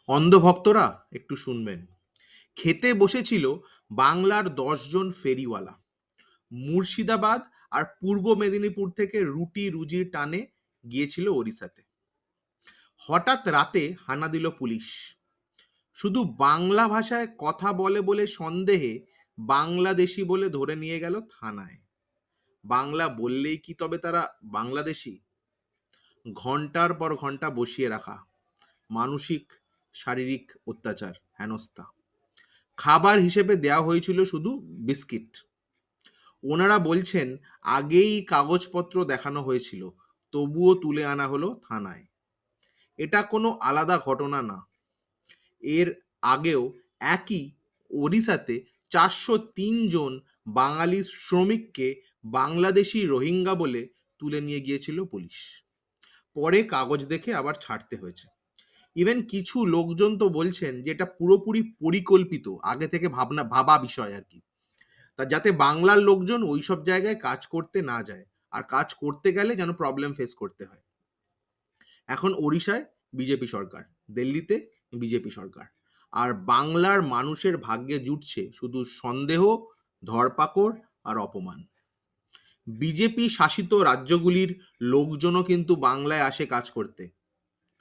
অন্ধভক্তরা একটু শুনবেন। খেতে বসেছিল বাংলার 10 জন ফেরিওয়ালা। মুর্শিদাবাদ আর পূর্ব মেদিনীপুর থেকে রুটি রুজির টানে গিয়েছিল ওড়িশাতে। হঠাৎ রাতে হানা দিল পুলিশ। শুধু বাংলা ভাষায় কথা বলে বলে সন্দেহে বাংলাদেশি বলে ধরে নিয়ে গেল থানায়। বাংলা বললেই কি তবে তারা বাংলাদেশি? ঘন্টার পর ঘন্টা বসিয়ে রাখা, মানসিক শারীরিক অত্যাচার, হেনস্থা। খাবার হিসেবে দেয়া হয়েছিল শুধু বিস্কিট। ওনারা বলছেন আগেই কাগজপত্র দেখানো হয়েছিল, তবুও তুলে আনা হলো থানায়। এটা কোনো আলাদা ঘটনা না। এর আগেও একই ওড়িশাতে 403 জন বাঙালি শ্রমিককে বাংলাদেশি রোহিঙ্গা বলে তুলে নিয়ে গিয়েছিল পুলিশ। পরে কাগজ দেখে আবার ছাড়তে হয়েছে। ইভেন কিছু লোকজন তো বলছেন যে এটা পুরোপুরি পরিকল্পিত, আগে থেকে ভাবা বিষয় আর কি, তা যাতে বাংলার লোকজন ওইসব জায়গায় কাজ করতে না যায়, আর কাজ করতে গেলে যেন প্রবলেম ফেস করতে হয়। এখন ওড়িশায় বিজেপি সরকার, দিল্লিতে বিজেপি সরকার, আর বাংলার মানুষের ভাগ্যে জুটছে শুধু সন্দেহ, ধরপাকড় আর অপমান। বিজেপি শাসিত রাজ্যগুলির লোকজনও কিন্তু বাংলায় আসে কাজ করতে,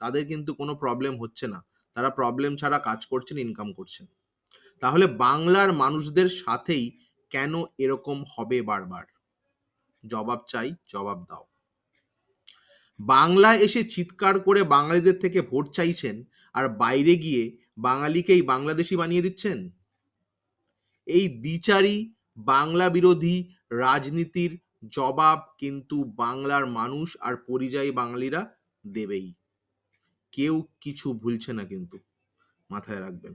তাদের কিন্তু কোনো প্রবলেম হচ্ছে না, তারা প্রবলেম ছাড়া কাজ করছেন, ইনকাম করছেন। তাহলে বাংলার মানুষদের সাথেই কেন এরকম হবে বারবার? জবাব চাই, জবাব দাও। বাংলায় এসে চিৎকার করে বাঙালিদের থেকে ভোট চাইছেন, আর বাইরে গিয়ে বাঙালিকেই বাংলাদেশি বানিয়ে দিচ্ছেন। এই দ্বিচারী বাংলা বিরোধী রাজনীতির জবাব কিন্তু বাংলার মানুষ আর পরিযায়ী বাঙালিরা দেবেই। কেউ কিছু ভুলছে না কিন্তু, মাথায় রাখবেন।